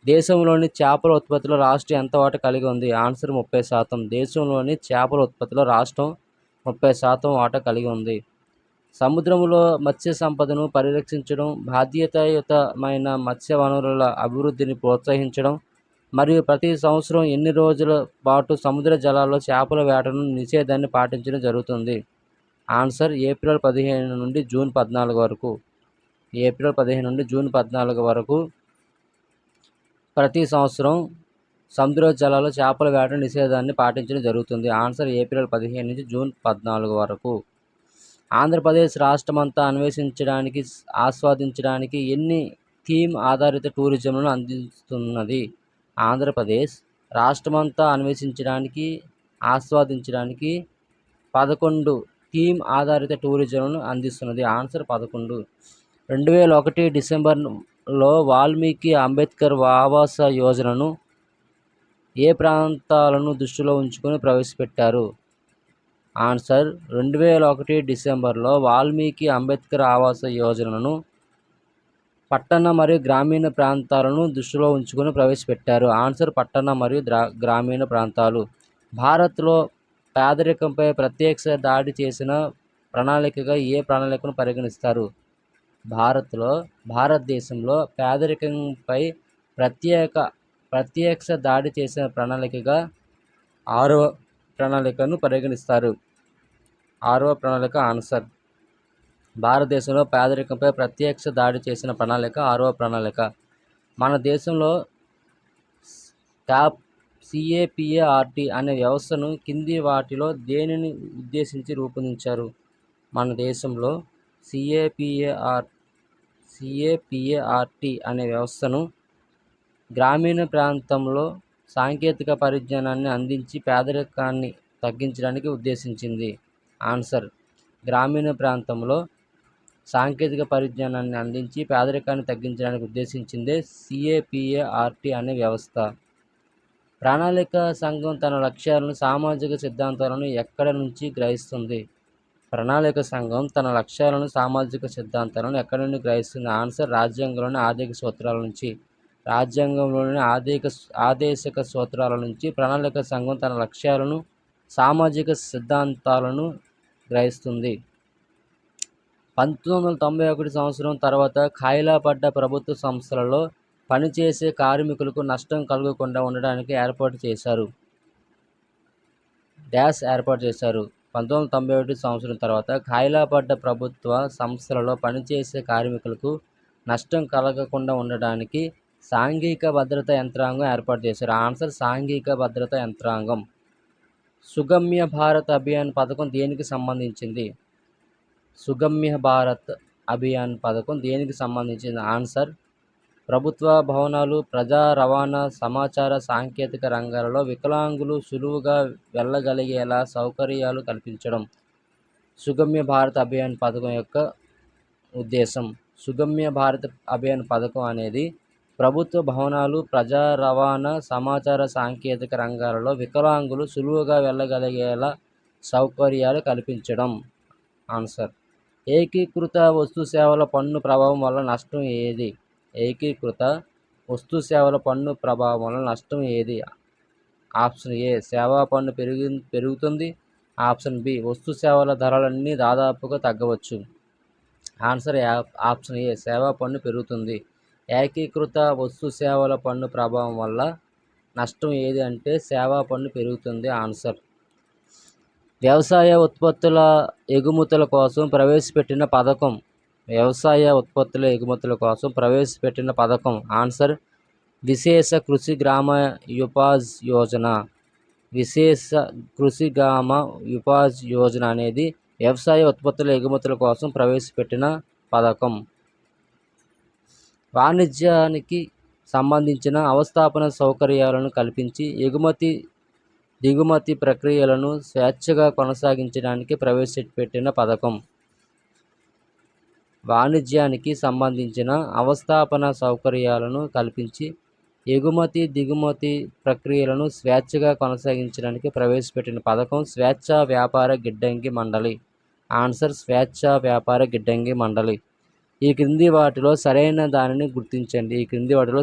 దేశంలోని చేపల ఉత్పత్తిలో రాష్ట్రం ఎంత వాటా కలిగి ఉంది? ఆన్సర్ 30%. దేశంలోని చేపల ఉత్పత్తిలో రాష్ట్రం 30% వాటా కలిగి ఉంది. సముద్రంలో మత్స్య సంపదను పరిరక్షించడం, బాధ్యతాయుతమైన మత్స్య వనరుల అభివృద్ధిని ప్రోత్సహించడం మరియు ప్రతి సంవత్సరం ఎన్ని రోజుల పాటు సముద్ర జలాల్లో చేపల వేటను నిషేధాన్ని పాటించడం జరుగుతుంది? ఆన్సర్ ఏప్రిల్ 15 నుండి జూన్ 14 వరకు. ఏప్రిల్ 15 నుండి జూన్ 14 వరకు ప్రతి సంవత్సరం సముద్ర జలాల్లో చేపల వేట నిషేధాన్ని పాటించడం జరుగుతుంది. ఆన్సర్ ఏప్రిల్ 15 నుంచి జూన్ 14 వరకు. ఆంధ్రప్రదేశ్ రాష్ట్రమంతా ఆస్వాదించడానికి ఎన్ని థీమ్ ఆధారిత టూరిజంలను అందిస్తున్నది? ఆంధ్రప్రదేశ్ రాష్ట్రమంతా ఆస్వాదించడానికి 11 థీమ్ ఆధారిత టూరిజంలను అందిస్తున్నది. ఆన్సర్ 11. 2001 డిసెంబర్లో వాల్మీకి అంబేద్కర్ ఆవాస యోజనను ఏ ప్రాంతాలను దృష్టిలో ఉంచుకొని ప్రవేశపెట్టారు? ఆన్సర్ 2001 డిసెంబర్లో వాల్మీకి అంబేద్కర్ ఆవాస యోజనను పట్టణ మరియు గ్రామీణ ప్రాంతాలను దృష్టిలో ఉంచుకొని ప్రవేశపెట్టారు. ఆన్సర్ పట్టణ మరియు గ్రామీణ ప్రాంతాలు. భారత్లో పేదరికంపై ప్రత్యక్ష దాడి చేసిన ప్రణాళికగా ఏ ప్రణాళికను పరిగణిస్తారు? భారతదేశంలో పేదరికంపై ప్రత్యక్ష దాడి చేసిన ప్రణాళికగా 6వ ప్రణాళికను పరిగణిస్తారు. 6వ ప్రణాళిక ఆన్సర్. భారతదేశంలో పేదరికంపై ప్రత్యక్ష దాడి చేసిన ప్రణాళిక 6వ ప్రణాళిక. మన దేశంలో CAPART అనే వ్యవస్థను కింది వాటిలో దేనిని ఉద్దేశించి రూపొందించారు? మన దేశంలో CAPART అనే వ్యవస్థను గ్రామీణ ప్రాంతంలో సాంకేతిక పరిజ్ఞానాన్ని అందించి పేదరికాన్ని తగ్గించడానికి ఉద్దేశించింది. ఆన్సర్ గ్రామీణ ప్రాంతంలో సాంకేతిక పరిజ్ఞానాన్ని అందించి పేదరికాన్ని తగ్గించడానికి ఉద్దేశించిందే CAPART అనే వ్యవస్థ. ప్రణాళిక సంఘం తన లక్ష్యాలను, సామాజిక సిద్ధాంతాలను ఎక్కడి నుంచి గ్రహిస్తుంది? ప్రణాళిక సంఘం తన లక్ష్యాలను, సామాజిక సిద్ధాంతాలను ఎక్కడి నుండి గ్రహిస్తుంది? ఆన్సర్ రాజ్యాంగంలోని ఆర్థిక సూత్రాల నుంచి. రాజ్యాంగంలోని ఆదేశిక సూత్రాల నుంచి ప్రణాళిక సంఘం తన లక్ష్యాలను, సామాజిక సిద్ధాంతాలను గ్రహిస్తుంది. 1991 సంవత్సరం తర్వాత ఖాళీగా పడ్డ ప్రభుత్వ సంస్థలలో పనిచేసే కార్మికులకు నష్టం కలగకుండా ఉండడానికి ఏర్పాటు చేశారు. 1991 సంవత్సరం తర్వాత ఖాళీగా పడ్డ ప్రభుత్వ సంస్థలలో పనిచేసే కార్మికులకు నష్టం కలగకుండా ఉండడానికి సాంఘిక భద్రతా యంత్రాంగం ఏర్పాటు చేశారు. ఆన్సర్ సాంఘిక భద్రతా యంత్రాంగం. సుగమ్య భారత్ అభియాన్ పథకం దేనికి సంబంధించింది? సుగమ్య భారత్ అభియాన్ పథకం దేనికి సంబంధించింది? ఆన్సర్ ప్రభుత్వ భవనాలు, ప్రజా రవాణా, సమాచార సాంకేతిక రంగాలలో వికలాంగులు సులువుగా వెళ్ళగలిగేలా సౌకర్యాలు కల్పించడం సుగమ్య భారత్ అభియాన్ పథకం యొక్క ఉద్దేశం. సుగమ్య భారత్ అభియాన్ పథకం అనేది ప్రభుత్వ భవనాలు, ప్రజా రవాణా, సమాచార సాంకేతిక రంగాలలో వికలాంగులు సులువుగా వెళ్ళగలిగేలా సౌకర్యాలు కల్పించడం. ఆన్సర్ ఏకీకృత వస్తు సేవల పన్ను ప్రభావం వల్ల నష్టం ఏది? ఏకీకృత వస్తు సేవల పన్ను ప్రభావం వల్ల నష్టం ఏది? ఆప్షన్ ఏ సేవా పన్ను పెరుగుతుంది. ఆప్షన్ బి వస్తు సేవల ధరలన్నీ దాదాపుగా తగ్గవచ్చు. ఆన్సర్ ఆప్షన్ ఏ సేవా పన్ను పెరుగుతుంది. ఏకీకృత వస్తు సేవల పన్ను ప్రభావం వల్ల నష్టం ఏది అంటే సేవా పన్ను పెరుగుతుంది. ఆన్సర్ వ్యవసాయ ఉత్పత్తుల ఎగుమతుల కోసం ప్రవేశపెట్టిన పథకం. వ్యవసాయ ఉత్పత్తుల ఎగుమతుల కోసం ప్రవేశపెట్టిన పథకం. ఆన్సర్ విశేష కృషి గ్రామ వికాస్ యోజన. విశేష కృషి గ్రామ వికాస్ యోజన అనేది వ్యవసాయ ఉత్పత్తుల ఎగుమతుల కోసం ప్రవేశపెట్టిన పథకం. వాణిజ్యానికి సంబంధించిన అవస్థాపన సౌకర్యాలను కల్పించి ఎగుమతి దిగుమతి ప్రక్రియలను స్వేచ్ఛగా కొనసాగించడానికి ప్రవేశపెట్టిన పథకం. వాణిజ్యానికి సంబంధించిన అవస్థాపన సౌకర్యాలను కల్పించి ఎగుమతి దిగుమతి ప్రక్రియలను స్వేచ్ఛగా కొనసాగించడానికి ప్రవేశపెట్టిన పథకం స్వేచ్ఛా వ్యాపార గిడ్డంగి మండలి. ఆన్సర్ స్వేచ్ఛా వ్యాపార గిడ్డంగి మండలి. ఈ క్రింది వాటిలో సరైన దానిని గుర్తించండి. ఈ క్రింది వాటిలో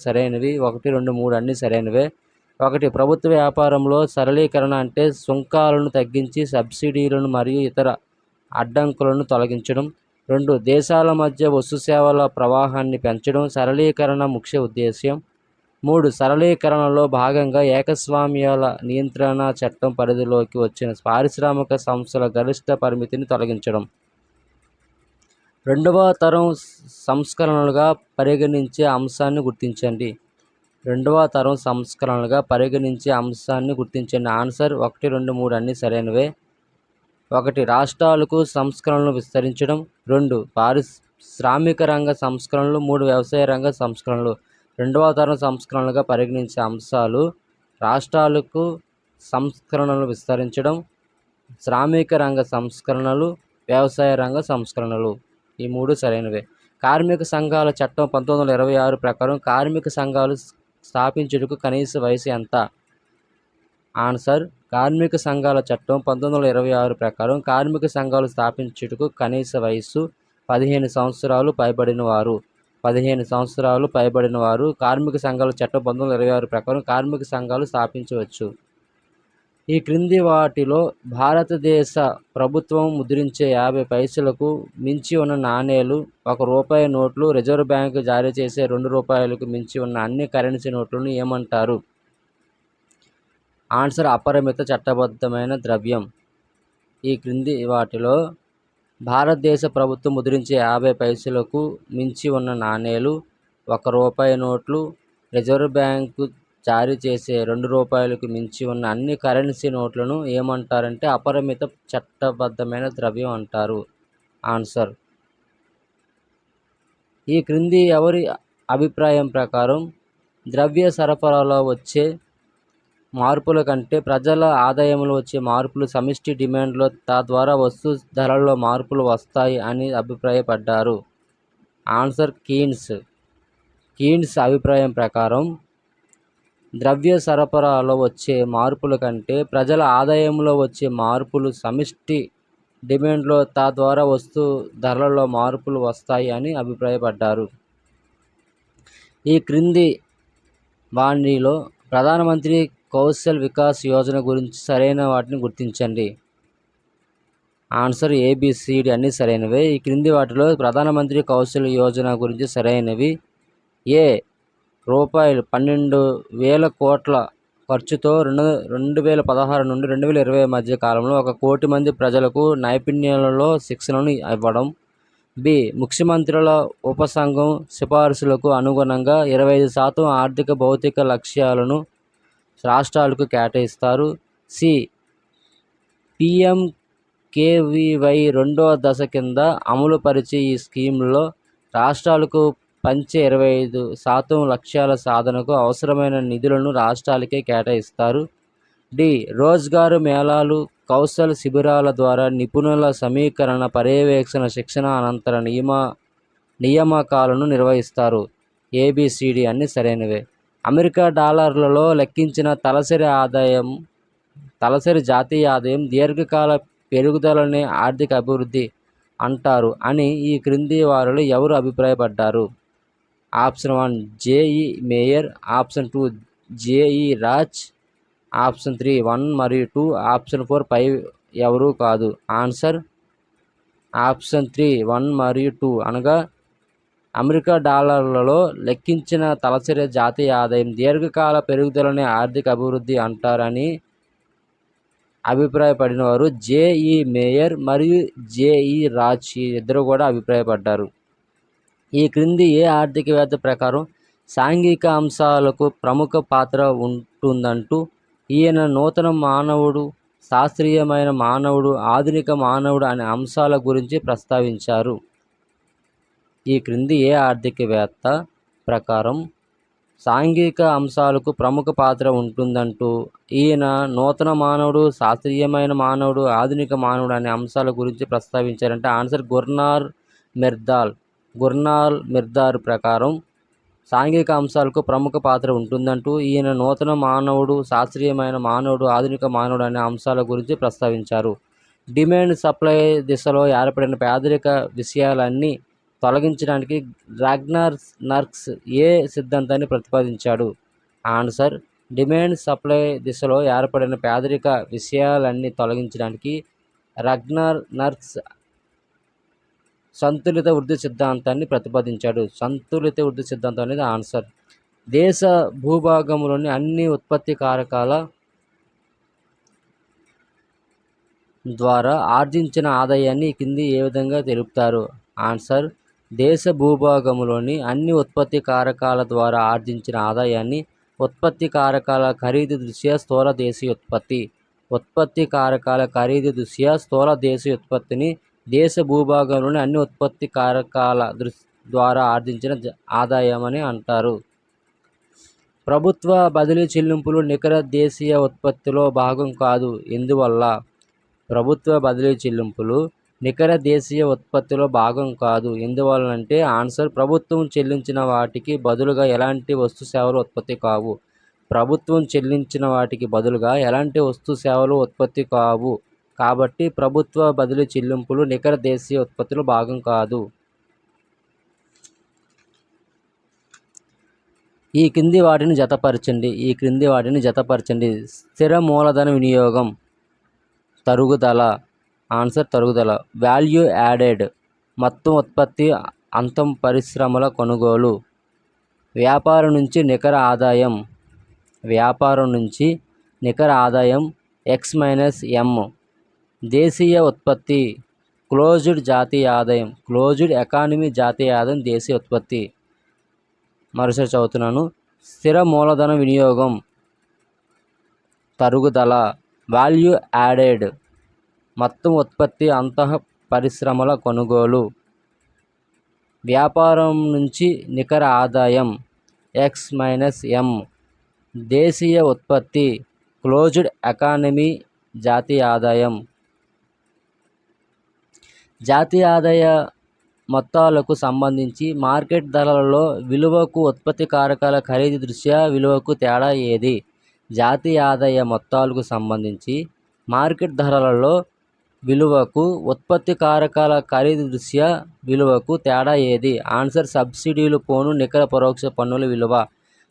సరైనవి 1, 2, 3 అన్నీ సరైనవే. 1 ప్రభుత్వ వ్యాపారంలో సరళీకరణ అంటే సుంకాలను తగ్గించి సబ్సిడీలను మరియు ఇతర అడ్డంకులను తొలగించడం. 2 దేశాల మధ్య వస్తు సేవల ప్రవాహాన్ని పెంచడం సరళీకరణ ముఖ్య ఉద్దేశ్యం. 3 సరళీకరణలో భాగంగా ఏకస్వామ్యాల నియంత్రణ చట్టం పరిధిలోకి వచ్చిన పారిశ్రామిక సంస్థల గరిష్ట పరిమితిని తొలగించడం. 2వ తరం సంస్కరణలుగా పరిగణించే అంశాన్ని గుర్తించండి. 2వ తరం సంస్కరణలుగా పరిగణించే అంశాన్ని గుర్తించండి. ఆన్సర్ 1, 2, 3 అన్నీ సరైనవే. 1 రాష్ట్రాలకు సంస్కరణలు విస్తరించడం. 2 పారిశ్రామిక రంగ సంస్కరణలు. 3 వ్యవసాయ రంగ సంస్కరణలు. 2వ తరం సంస్కరణలుగా పరిగణించే అంశాలు రాష్ట్రాలకు సంస్కరణలు విస్తరించడం, శ్రామిక రంగ సంస్కరణలు, వ్యవసాయ రంగ సంస్కరణలు. ఈ 3 సరైనవే. కార్మిక సంఘాల చట్టం 1926 ప్రకారం కార్మిక సంఘాలు స్థాపించుటకు కనీస వయసు ఎంత? ఆన్సర్ కార్మిక సంఘాల చట్టం 1926 ప్రకారం కార్మిక సంఘాలు స్థాపించుటకు కనీస వయస్సు 15 సంవత్సరాలు పైబడిన వారు. 15 సంవత్సరాలు పైబడిన వారు కార్మిక సంఘాల చట్టం 1926 ప్రకారం కార్మిక సంఘాలు స్థాపించవచ్చు. ఈ క్రింది వాటిలో భారతదేశ ప్రభుత్వం ముద్రించే 50 పైసలకు మించి ఉన్న నాణేలు, 1 రూపాయి నోట్లు, రిజర్వ్ బ్యాంకు జారీ చేసే 2 రూపాయలకు మించి ఉన్న అన్ని కరెన్సీ నోట్లను ఏమంటారు? ఆన్సర్ అపరిమిత చట్టబద్ధమైన ద్రవ్యం. ఈ క్రింది వాటిలో భారతదేశ ప్రభుత్వం ముద్రించే 50 పైసలకు మించి ఉన్న నాణేలు, 1 రూపాయి నోట్లు, రిజర్వ్ బ్యాంకు జారీ చేసే 2 రూపాయలకు మించి ఉన్న అన్ని కరెన్సీ నోట్లను ఏమంటారంటే అపరిమిత చట్టబద్ధమైన ద్రవ్యం అంటారు. ఆన్సర్ ఈ క్రింది ఎవరి అభిప్రాయం ప్రకారం ద్రవ్య సరఫరాలో వచ్చే మార్పుల కంటే ప్రజల ఆదాయంలో వచ్చే మార్పులు, సమిష్టి డిమాండ్లో తద్వారా వస్తు ధరల్లో మార్పులు వస్తాయి అని అభిప్రాయపడ్డారు. ఆన్సర్ కీన్స్ అభిప్రాయం ప్రకారం ద్రవ్య సరఫరాలో వచ్చే మార్పుల కంటే ప్రజల ఆదాయంలో వచ్చే మార్పులు, సమిష్టి డిమాండ్లో తద్వారా వస్తు ధరలలో మార్పులు వస్తాయి అని అభిప్రాయపడ్డారు. ఈ క్రింది వాణిలో ప్రధానమంత్రి కౌశల్ వికాస్ యోజన గురించి సరైన వాటిని గుర్తించండి. ఆన్సర్ ఏబిసిడి అన్నీ సరైనవే. ఈ క్రింది వాటిలో ప్రధానమంత్రి కౌశల్ యోజన గురించి సరైనవి. ఏ రూపాయలు 12,000 కోట్ల ఖర్చుతో 2016 నుండి 2020 మధ్య కాలంలో 1 కోటి మంది ప్రజలకు నైపుణ్యాలలో శిక్షణను ఇవ్వడం. బి ముఖ్యమంత్రుల ఉపసంఘం సిఫారసులకు అనుగుణంగా 25% ఆర్థిక భౌతిక లక్ష్యాలను రాష్ట్రాలకు కేటాయిస్తారు. సి పిఎంకేవివై 2వ దశ కింద అమలు పరిచే ఈ స్కీమ్లో రాష్ట్రాలకు పంచే 25% లక్ష్యాల సాధనకు అవసరమైన నిధులను రాష్ట్రాలకే కేటాయిస్తారు. డి రోజ్గార్ మేళాలు, కౌశల్ శిబిరాల ద్వారా నిపుణుల సమీకరణ, పర్యవేక్షణ, శిక్షణ అనంతర నియామకాలను నిర్వహిస్తారు. ఏబిసిడి అన్నీ సరైనవే. అమెరికా డాలర్లలో లెక్కించిన తలసరి జాతీయ ఆదాయం దీర్ఘకాల పెరుగుదలనే ఆర్థిక అభివృద్ధి అంటారు అని ఈ క్రింది వారిలో ఎవరు అభిప్రాయపడ్డారు? Option 1 JEE mayor, option 2 JEE Raj, option 3 1 మరియు 2, ఆప్షన్ 4 పై ఎవరూ కాదు. ఆన్సర్ ఆప్షన్ 3 1 మరియు 2 అనగా అమెరికా డాలర్లలో లెక్కించిన తలసరి జాతీయ ఆదాయం దీర్ఘకాల పెరుగుదలనే ఆర్థిక అభివృద్ధి అంటారని అభిప్రాయపడిన వారు జేఈ మేయర్ మరియు జేఈ రాజ్, ఇద్దరు కూడా అభిప్రాయపడ్డారు. ఈ క్రింది ఏ ఆర్థికవేత్త ప్రకారం సాంఘిక అంశాలకు ప్రముఖ పాత్ర ఉంటుందంటూ ఈయన నూతన మానవుడు, శాస్త్రీయమైన మానవుడు, ఆధునిక మానవుడు అనే అంశాల గురించి ప్రస్తావించారు? ఈ క్రింది ఏ ఆర్థికవేత్త ప్రకారం సాంఘిక అంశాలకు ప్రముఖ పాత్ర ఉంటుందంటూ ఈయన నూతన మానవుడు, శాస్త్రీయమైన మానవుడు, ఆధునిక మానవుడు అనే అంశాల గురించి ప్రస్తావించారంటే ఆన్సర్ గుర్నార్ మిర్దాల్ ప్రకారం సాంఘిక అంశాలకు ప్రముఖ పాత్ర ఉంటుందంటూ ఈయన నూతన మానవుడు, శాస్త్రీయమైన మానవుడు, ఆధునిక మానవుడు అనే అంశాల గురించి ప్రస్తావించారు. డిమాండ్ సప్లై దిశలో ఏర్పడిన పేదరిక విషయాలన్నీ తొలగించడానికి రాగ్నార్ ఏ సిద్ధాంతాన్ని ప్రతిపాదించాడు? ఆన్సర్ డిమాండ్ సప్లై దిశలో ఏర్పడిన పేదరిక విషయాలన్నీ తొలగించడానికి రాగ్నార్ సంతులిత వృద్ధి సిద్ధాంతాన్ని ప్రతిపాదించాడు. సంతులిత వృద్ధి సిద్ధాంతం అనేది ఆన్సర్. దేశ భూభాగంలోని అన్ని ఉత్పత్తి కారకాల ద్వారా ఆర్జించిన ఆదాయాన్ని కింది ఏ విధంగా తెలుపుతారు? ఆన్సర్ దేశ భూభాగంలోని అన్ని ఉత్పత్తి కారకాల ద్వారా ఆర్జించిన ఆదాయాన్ని ఉత్పత్తి కారకాల ఖరీదు దృష్ట్యా స్థూల దేశీయ ఉత్పత్తి, ఉత్పత్తి కారకాల ఖరీదు దృష్ట్యా స్థూల దేశీయ ఉత్పత్తిని దేశ భూభాగంలోని అన్ని ఉత్పత్తి కారకాల ద్వారా ఆర్జించిన ఆదాయం అని అంటారు. ప్రభుత్వ బదిలీ చెల్లింపులు నికర దేశీయ ఉత్పత్తిలో భాగం కాదు, ఎందువల్ల? ప్రభుత్వ బదిలీ చెల్లింపులు నికర దేశీయ ఉత్పత్తిలో భాగం కాదు, ఎందువల్లంటే ఆన్సర్ ప్రభుత్వం చెల్లించిన వాటికి బదులుగా ఎలాంటి వస్తు సేవలు ఉత్పత్తి కావు. ప్రభుత్వం చెల్లించిన వాటికి బదులుగా ఎలాంటి వస్తు సేవలు ఉత్పత్తి కావు కాబట్టి ప్రభుత్వ బదిలీ చెల్లింపులు నికర దేశీయ ఉత్పత్తిలో భాగం కాదు. ఈ క్రింది వాటిని జతపరచండి. స్థిర మూలధన వినియోగం, తరుగుదల. ఆన్సర్ తరుగుదల. వాల్యూ యాడెడ్, మొత్తం ఉత్పత్తి, అంతం పరిశ్రమల కొనుగోలు. వ్యాపారం నుంచి నికర ఆదాయం X-M. దేశీయ ఉత్పత్తి, క్లోజ్డ్ జాతీయ ఆదాయం, క్లోజ్డ్ ఎకానమీ జాతీయ ఆదాయం దేశీయ ఉత్పత్తి. మరోసారి చదువుతున్నాను. స్థిర మూలధన వినియోగం, తరుగుదల. వాల్యూ యాడెడ్, మొత్తం ఉత్పత్తి, అంతః పరిశ్రమల కొనుగోలు. వ్యాపారం నుంచి నికర ఆదాయం X-M. దేశీయ ఉత్పత్తి, క్లోజ్డ్ ఎకానమీ జాతీయ ఆదాయం. జాతీయ ఆదాయ మొత్తాలకు సంబంధించి మార్కెట్ ధరలలో విలువకు ఉత్పత్తి కారకాల ఖరీదు దృష్ట్యా విలువకు తేడా ఏది? జాతీయ ఆదాయ మొత్తాలకు సంబంధించి మార్కెట్ ధరలలో విలువకు ఉత్పత్తి కారకాల ఖరీదు దృష్ట్యా విలువకు తేడా ఏది? ఆన్సర్ సబ్సిడీలు పోను నికర పరోక్ష పన్నుల విలువ.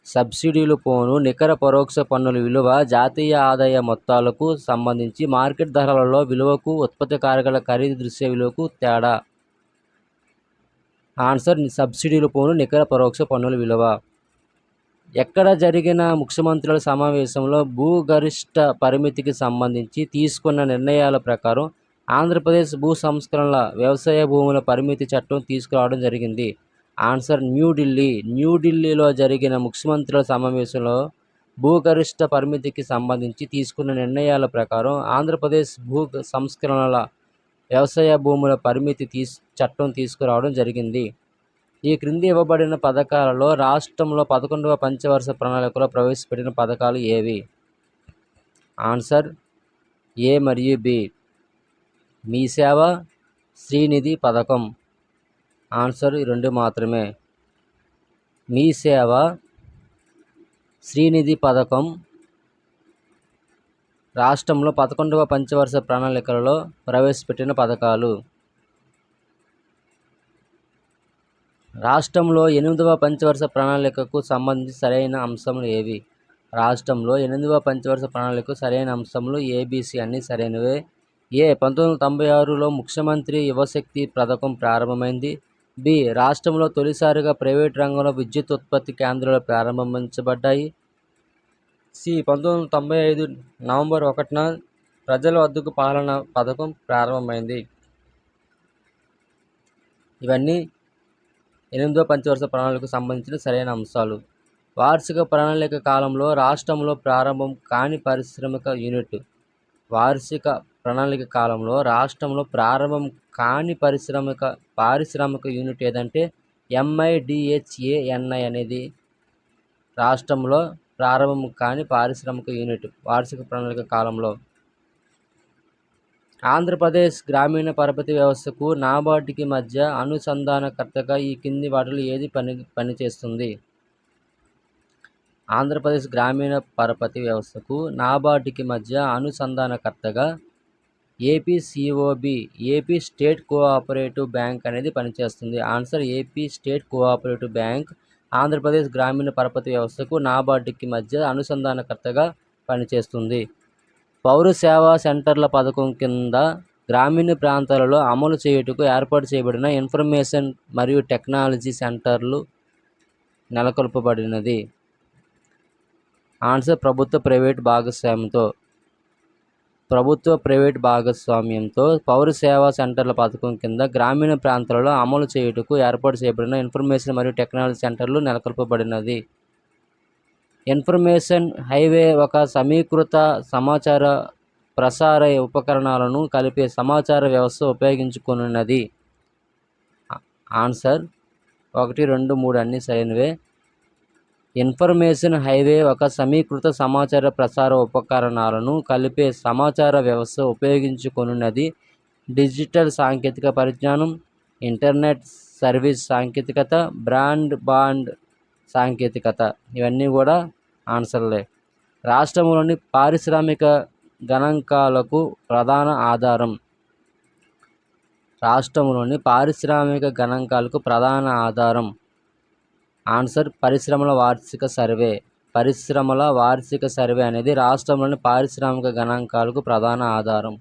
సబ్సిడీలు పోను నికర పరోక్ష పన్నుల విలువ జాతీయ ఆదాయ మొత్తాలకు సంబంధించి మార్కెట్ ధరలలో విలువకు ఉత్పత్తి కారకాల ఖరీదు దృష్ట్యా విలువకు తేడా. ఆన్సర్ సబ్సిడీలు పోను నికర పరోక్ష పన్నుల విలువ. ఎక్కడ జరిగిన ముఖ్యమంత్రుల సమావేశంలో భూగరిష్ట పరిమితికి సంబంధించి తీసుకున్న నిర్ణయాల ప్రకారం ఆంధ్రప్రదేశ్ భూ సంస్కరణల వ్యవసాయ భూముల పరిమితి చట్టం తీసుకురావడం జరిగింది? ఆన్సర్ న్యూఢిల్లీ. న్యూఢిల్లీలో జరిగిన ముఖ్యమంత్రుల సమావేశంలో భూగరిష్ట పరిమితికి సంబంధించి తీసుకున్న నిర్ణయాల ప్రకారం ఆంధ్రప్రదేశ్ భూ సంస్కరణల వ్యవసాయ భూముల పరిమితి చట్టం తీసుకురావడం జరిగింది. ఈ క్రింది ఇవ్వబడిన పథకాలలో రాష్ట్రంలో 11వ పంచవర్ష ప్రణాళికలో ప్రవేశపెట్టిన పథకాలు ఏవి? ఆన్సర్ ఏ మరియు బి. మీ సేవ, శ్రీనిధి పథకం. ఆన్సర్ ఈ రెండు మాత్రమే. మీ సేవ, శ్రీనిధి పథకం రాష్ట్రంలో 11వ పంచవర్ష ప్రణాళికలలో ప్రవేశపెట్టిన పథకాలు. రాష్ట్రంలో 8వ పంచవర్ష ప్రణాళికకు సంబంధించి సరైన అంశములు ఏవి? రాష్ట్రంలో 8వ పంచవర్ష ప్రణాళికకు సరైన అంశములు ఏబిసి అన్నీ సరైనవే. 1996లో ముఖ్యమంత్రి యువశక్తి పథకం ప్రారంభమైంది. బి. రాష్ట్రంలో తొలిసారిగా ప్రైవేట్ రంగంలో విద్యుత్ ఉత్పత్తి కేంద్రాలు ప్రారంభించబడ్డాయి. సి. 1995 నవంబర్ 1న ప్రజల వద్దకు పాలన పథకం ప్రారంభమైంది. ఇవన్నీ 8వ పంచవర్ష ప్రణాళికకు సంబంధించిన సరైన అంశాలు. వార్షిక ప్రణాళిక కాలంలో రాష్ట్రంలో ప్రారంభం కాని పారిశ్రామిక యూనిట్. వార్షిక ప్రణాళిక కాలంలో రాష్ట్రంలో ప్రారంభం కాని పారిశ్రామిక యూనిట్ ఏదంటే MIDHANI అనేది రాష్ట్రంలో ప్రారంభం కాని పారిశ్రామిక యూనిట్ వార్షిక ప్రణాళిక కాలంలో. ఆంధ్రప్రదేశ్ గ్రామీణ పరపతి వ్యవస్థకు నాబార్డుకి మధ్య అనుసంధానకర్తగా ఈ కింది వాటిలో ఏది పనిచేస్తుంది? ఆంధ్రప్రదేశ్ గ్రామీణ పరపతి వ్యవస్థకు నాబార్డుకి మధ్య అనుసంధానకర్తగా APCOB AP state cooperative bank అనేది పనిచేస్తుంది. Answer AP state cooperative bank Andhra Pradesh గ్రామీణ పరపతి వ్యవస్థకు నాబార్డుకి మధ్య అనుసంధానకర్తగా పనిచేస్తుంది. పౌర సేవా సెంటర్ల పథకం కింద గ్రామీణ ప్రాంతాలలో అమలు చేయుటకు ఏర్పాటు చేయబడిన ఇన్ఫర్మేషన్ మరియు టెక్నాలజీ సెంటర్లు నెలకొల్పబడినది. ఆన్సర్ ప్రభుత్వ ప్రైవేట్ భాగస్వామ్యంతో పౌర సేవా సెంటర్ల పథకం కింద గ్రామీణ ప్రాంతాలలో అమలు చేయుటకు ఏర్పాటు చేయబడిన ఇన్ఫర్మేషన్ మరియు టెక్నాలజీ సెంటర్లు నెలకొల్పబడినది. ఇన్ఫర్మేషన్ హైవే ఒక సమీకృత సమాచార ప్రసార ఉపకరణాలను కలిపే సమాచార వ్యవస్థ ఉపయోగించుకున్నది. ఆన్సర్ 1, 2, 3 అన్నీ సరైనవే. ఇన్ఫర్మేషన్ హైవే ఒక సమీకృత సమాచార ప్రసార ఉపకరణాలను కలిపే సమాచార వ్యవస్థ ఉపయోగించుకున్నది. డిజిటల్ సాంకేతిక పరిజ్ఞానం, ఇంటర్నెట్ సర్వీస్ సాంకేతికత, బ్రాడ్బ్యాండ్ సాంకేతికత ఇవన్నీ కూడా ఆన్సర్లే. రాష్ట్రంలోని పారిశ్రామిక గణాంకాలకు ప్రధాన ఆధారం. రాష్ట్రంలోని పారిశ్రామిక గణాంకాలకు ప్రధాన ఆధారం. ఆన్సర్ పరిశ్రమల వార్షిక సర్వే. పరిశ్రమల వార్షిక సర్వే అనేది రాష్ట్రంలోని పారిశ్రామిక గణాంకాలకు ప్రధాన ఆధారం.